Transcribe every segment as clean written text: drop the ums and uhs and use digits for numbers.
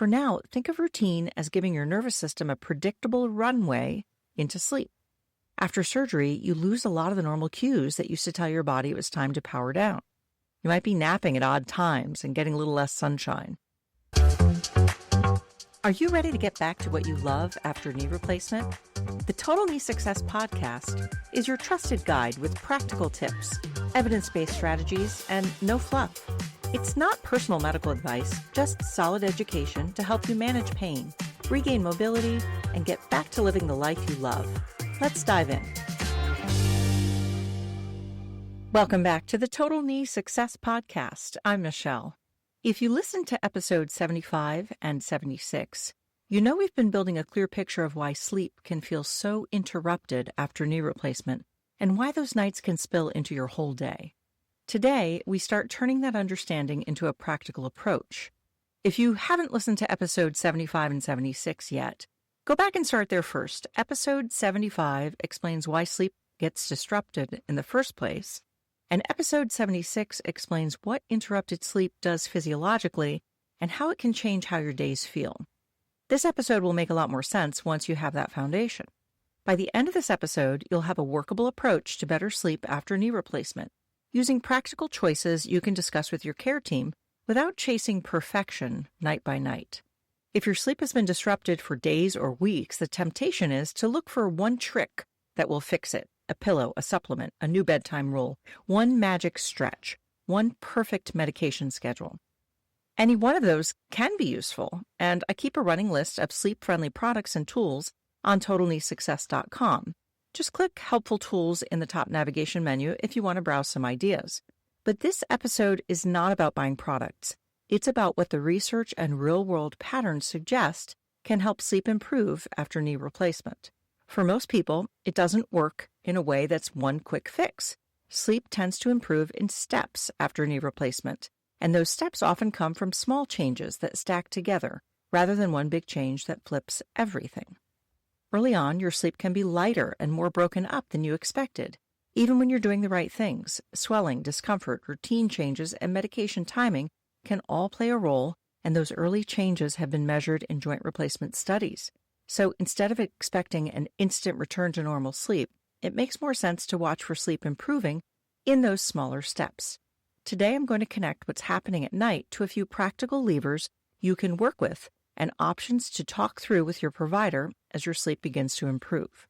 For now, think of routine as giving your nervous system a predictable runway into sleep. After surgery, you lose a lot of the normal cues that used to tell your body it was time to power down. You might be napping at odd times and getting a little less sunshine. Are you ready to get back to what you love after knee replacement? The Total Knee Success Podcast is your trusted guide with practical tips, evidence-based strategies, and no fluff. It's not personal medical advice, just solid education to help you manage pain, regain mobility, and get back to living the life you love. Let's dive in. Welcome back to the Total Knee Success Podcast. I'm Michelle. If you listened to episodes 75 and 76, you know we've been building a clear picture of why sleep can feel so interrupted after knee replacement and why those nights can spill into your whole day. Today, we start turning that understanding into a practical approach. If you haven't listened to episodes 75 and 76 yet, go back and start there first. Episode 75 explains why sleep gets disrupted in the first place, and episode 76 explains what interrupted sleep does physiologically and how it can change how your days feel. This episode will make a lot more sense once you have that foundation. By the end of this episode, you'll have a workable approach to better sleep after knee replacement, using practical choices you can discuss with your care team without chasing perfection night by night. If your sleep has been disrupted for days or weeks, the temptation is to look for one trick that will fix it. A pillow, a supplement, a new bedtime rule, one magic stretch, one perfect medication schedule. Any one of those can be useful, and I keep a running list of sleep-friendly products and tools on TotalKneeSuccess.com. Just click Helpful Tools in the top navigation menu if you want to browse some ideas. But this episode is not about buying products. It's about what the research and real-world patterns suggest can help sleep improve after knee replacement. For most people, it doesn't work in a way that's one quick fix. Sleep tends to improve in steps after knee replacement, and those steps often come from small changes that stack together rather than one big change that flips everything. Early on, your sleep can be lighter and more broken up than you expected. Even when you're doing the right things, swelling, discomfort, routine changes, and medication timing can all play a role, and those early changes have been measured in joint replacement studies. So instead of expecting an instant return to normal sleep, it makes more sense to watch for sleep improving in those smaller steps. Today I'm going to connect what's happening at night to a few practical levers you can work with and options to talk through with your provider as your sleep begins to improve.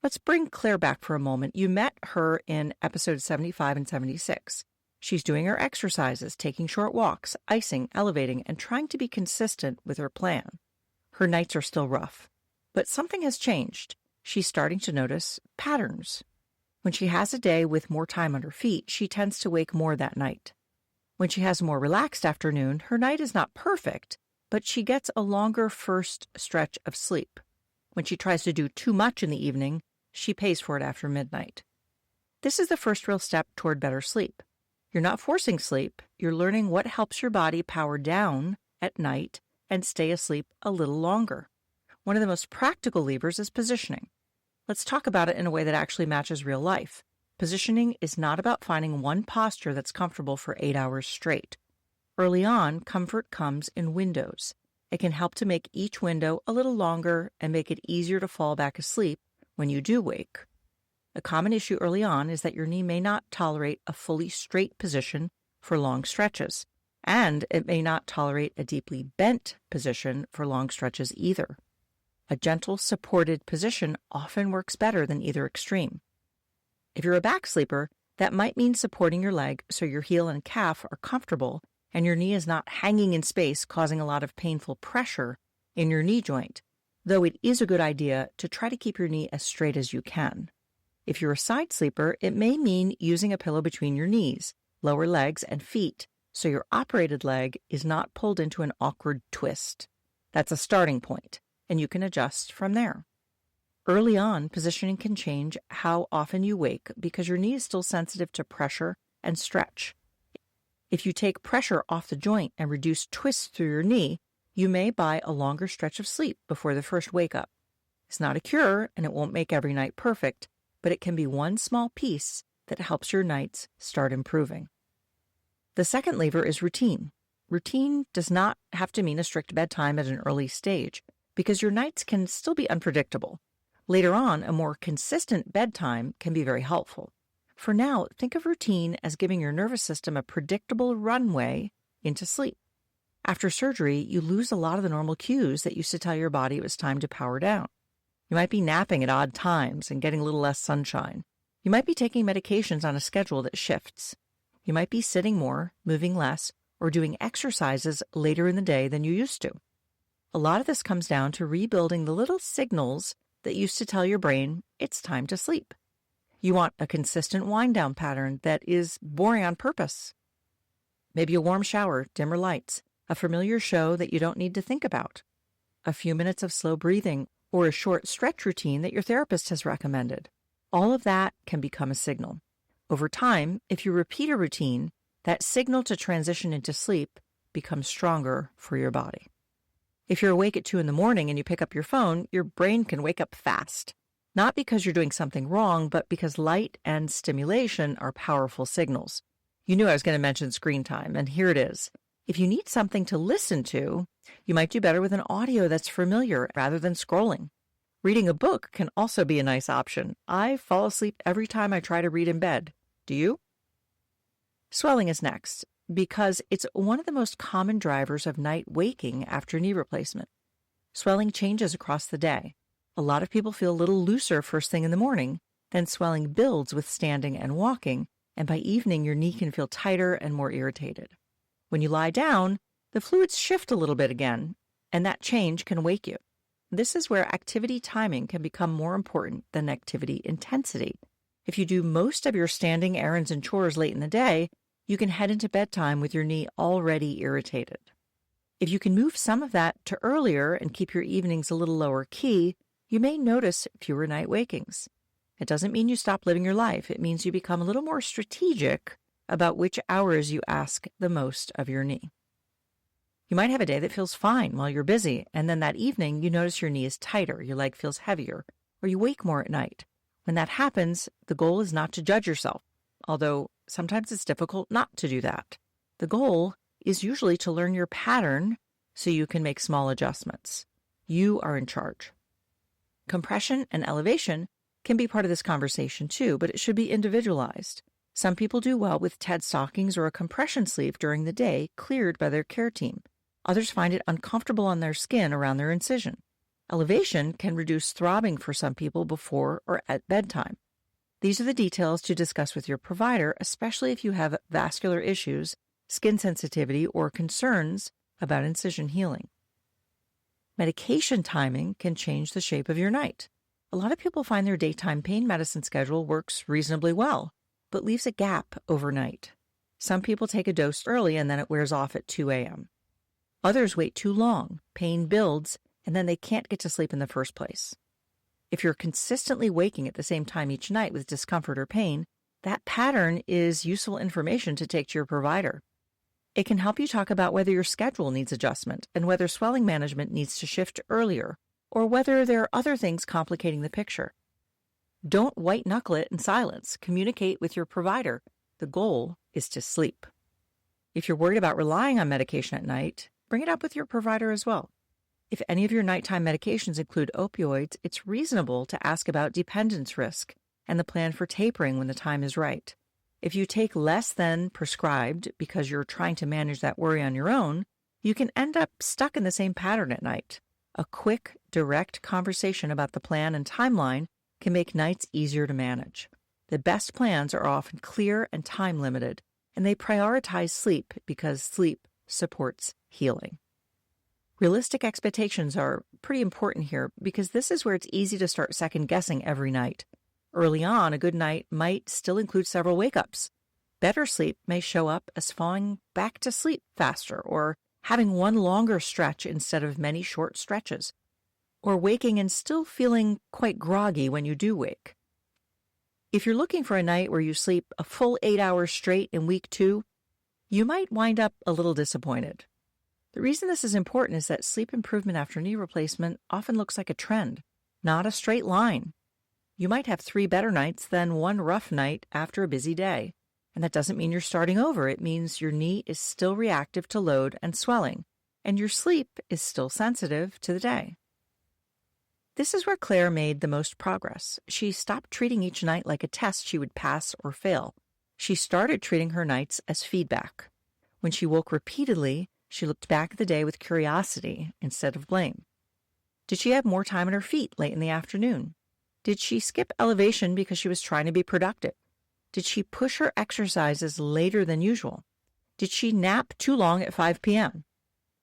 Let's bring Claire back for a moment. You met her in episodes 75 and 76. She's doing her exercises, taking short walks, icing, elevating, and trying to be consistent with her plan. Her nights are still rough, but something has changed. She's starting to notice patterns. When she has a day with more time on her feet, she tends to wake more that night. When she has a more relaxed afternoon, her night is not perfect, but she gets a longer first stretch of sleep. When she tries to do too much in the evening, she pays for it after midnight. This is the first real step toward better sleep. You're not forcing sleep, you're learning what helps your body power down at night and stay asleep a little longer. One of the most practical levers is positioning. Let's talk about it in a way that actually matches real life. Positioning is not about finding one posture that's comfortable for 8 hours straight. Early on, comfort comes in windows. It can help to make each window a little longer and make it easier to fall back asleep when you do wake. A common issue early on is that your knee may not tolerate a fully straight position for long stretches, and it may not tolerate a deeply bent position for long stretches either. A gentle, supported position often works better than either extreme. If you're a back sleeper, that might mean supporting your leg so your heel and calf are comfortable and your knee is not hanging in space, causing a lot of painful pressure in your knee joint, though it is a good idea to try to keep your knee as straight as you can. If you're a side sleeper, it may mean using a pillow between your knees, lower legs, and feet, so your operated leg is not pulled into an awkward twist. That's a starting point, and you can adjust from there. Early on, positioning can change how often you wake because your knee is still sensitive to pressure and stretch. If you take pressure off the joint and reduce twists through your knee, you may buy a longer stretch of sleep before the first wake-up. It's not a cure, and it won't make every night perfect, but it can be one small piece that helps your nights start improving. The second lever is routine. routine does not have to mean a strict bedtime at an early stage, because your nights can still be unpredictable. Later on, a more consistent bedtime can be very helpful. For now, think of routine as giving your nervous system a predictable runway into sleep. After surgery, you lose a lot of the normal cues that used to tell your body it was time to power down. You might be napping at odd times and getting a little less sunshine. You might be taking medications on a schedule that shifts. You might be sitting more, moving less, or doing exercises later in the day than you used to. A lot of this comes down to rebuilding the little signals that used to tell your brain it's time to sleep. You want a consistent wind-down pattern that is boring on purpose. Maybe a warm shower, dimmer lights, a familiar show that you don't need to think about, a few minutes of slow breathing, or a short stretch routine that your therapist has recommended. All of that can become a signal. Over time, if you repeat a routine, that signal to transition into sleep becomes stronger for your body. If you're awake at 2 a.m. and you pick up your phone, your brain can wake up fast. Not because you're doing something wrong, but because light and stimulation are powerful signals. You knew I was going to mention screen time, and here it is. If you need something to listen to, you might do better with an audio that's familiar rather than scrolling. Reading a book can also be a nice option. I fall asleep every time I try to read in bed. Do you? Swelling is next, because it's one of the most common drivers of night waking after knee replacement. Swelling changes across the day. A lot of people feel a little looser first thing in the morning, then swelling builds with standing and walking, and by evening your knee can feel tighter and more irritated. When you lie down, the fluids shift a little bit again, and that change can wake you. This is where activity timing can become more important than activity intensity. If you do most of your standing errands and chores late in the day, you can head into bedtime with your knee already irritated. If you can move some of that to earlier and keep your evenings a little lower key, you may notice fewer night wakings. It doesn't mean you stop living your life. It means you become a little more strategic about which hours you ask the most of your knee. You might have a day that feels fine while you're busy, and then that evening you notice your knee is tighter, your leg feels heavier, or you wake more at night. When that happens, the goal is not to judge yourself, although sometimes it's difficult not to do that. The goal is usually to learn your pattern so you can make small adjustments. You are in charge. Compression and elevation can be part of this conversation too, but it should be individualized. Some people do well with TED stockings or a compression sleeve during the day cleared by their care team. Others find it uncomfortable on their skin around their incision. Elevation can reduce throbbing for some people before or at bedtime. These are the details to discuss with your provider, especially if you have vascular issues, skin sensitivity, or concerns about incision healing. Medication timing can change the shape of your night. A lot of people find their daytime pain medicine schedule works reasonably well, but leaves a gap overnight. Some people take a dose early and then it wears off at 2 a.m. Others wait too long, pain builds, and then they can't get to sleep in the first place. If you're consistently waking at the same time each night with discomfort or pain, that pattern is useful information to take to your provider. It can help you talk about whether your schedule needs adjustment and whether swelling management needs to shift earlier, or whether there are other things complicating the picture. Don't white-knuckle it in silence. Communicate with your provider. The goal is to sleep. If you're worried about relying on medication at night, bring it up with your provider as well. If any of your nighttime medications include opioids, it's reasonable to ask about dependence risk and the plan for tapering when the time is right. If you take less than prescribed because you're trying to manage that worry on your own, you can end up stuck in the same pattern at night. A quick, direct conversation about the plan and timeline can make nights easier to manage. The best plans are often clear and time-limited, and they prioritize sleep because sleep supports healing. Realistic expectations are pretty important here because this is where it's easy to start second-guessing every night. Early on, a good night might still include several wake-ups. Better sleep may show up as falling back to sleep faster or having one longer stretch instead of many short stretches, or waking and still feeling quite groggy when you do wake. If you're looking for a night where you sleep a full 8 hours straight in week 2, you might wind up a little disappointed. The reason this is important is that sleep improvement after knee replacement often looks like a trend, not a straight line. You might have 3 better nights than 1 rough night after a busy day. And that doesn't mean you're starting over. It means your knee is still reactive to load and swelling, and your sleep is still sensitive to the day. This is where Claire made the most progress. She stopped treating each night like a test she would pass or fail. She started treating her nights as feedback. When she woke repeatedly, she looked back at the day with curiosity instead of blame. Did she have more time on her feet late in the afternoon? Did she skip elevation because she was trying to be productive? Did she push her exercises later than usual? Did she nap too long at 5 p.m.?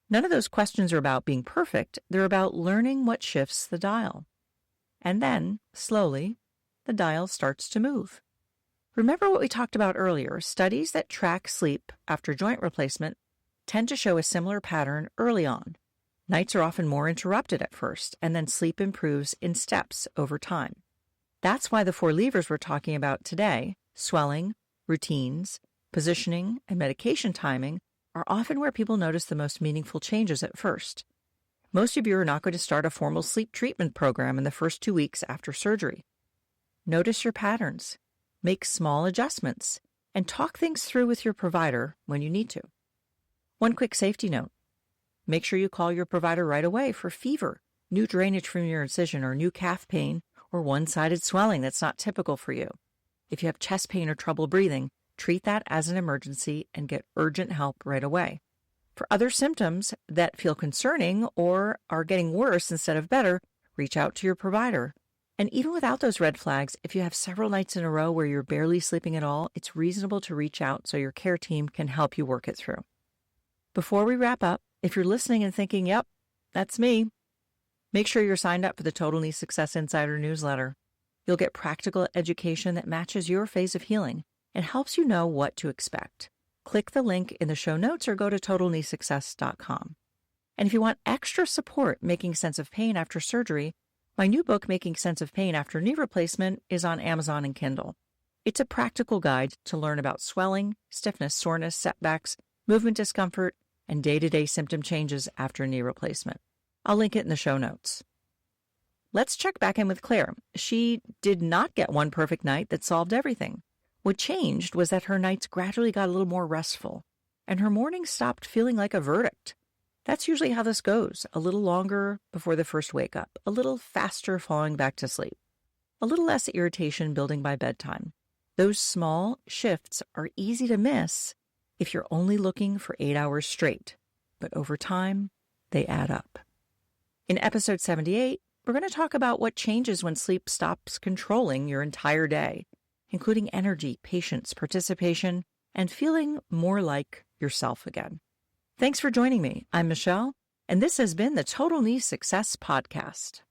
None of those questions are about being perfect. They're about learning what shifts the dial. And then, slowly, the dial starts to move. Remember what we talked about earlier. Studies that track sleep after joint replacement tend to show a similar pattern early on. Nights are often more interrupted at first, and then sleep improves in steps over time. That's why the 4 levers we're talking about today, swelling, routines, positioning, and medication timing, are often where people notice the most meaningful changes at first. Most of you are not going to start a formal sleep treatment program in the first 2 weeks after surgery. Notice your patterns, make small adjustments, and talk things through with your provider when you need to. One quick safety note. Make sure you call your provider right away for fever, new drainage from your incision, or new calf pain, or one-sided swelling that's not typical for you. If you have chest pain or trouble breathing, treat that as an emergency and get urgent help right away. For other symptoms that feel concerning or are getting worse instead of better, reach out to your provider. And even without those red flags, if you have several nights in a row where you're barely sleeping at all, it's reasonable to reach out so your care team can help you work it through. Before we wrap up, if you're listening and thinking, yep, that's me, make sure you're signed up for the Total Knee Success Insider newsletter. You'll get practical education that matches your phase of healing and helps you know what to expect. Click the link in the show notes or go to totalkneesuccess.com. And if you want extra support making sense of pain after surgery, my new book, Making Sense of Pain After Knee Replacement, is on Amazon and Kindle. It's a practical guide to learn about swelling, stiffness, soreness, setbacks, movement discomfort, and day-to-day symptom changes after knee replacement. I'll link it in the show notes. Let's check back in with Claire. She did not get one perfect night that solved everything. What changed was that her nights gradually got a little more restful, and her mornings stopped feeling like a verdict. That's usually how this goes, a little longer before the first wake-up, a little faster falling back to sleep, a little less irritation building by bedtime. Those small shifts are easy to miss if you're only looking for 8 hours straight, but over time, they add up. In episode 78, we're going to talk about what changes when sleep stops controlling your entire day, including energy, patience, participation, and feeling more like yourself again. Thanks for joining me. I'm Michelle, and this has been the Total Knee Success Podcast.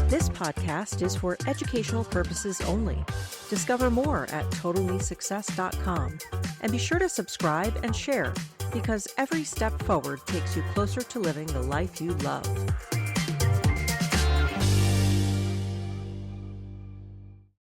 This podcast is for educational purposes only. Discover more at totalkneesuccess.com, and be sure to subscribe and share, because every step forward takes you closer to living the life you love.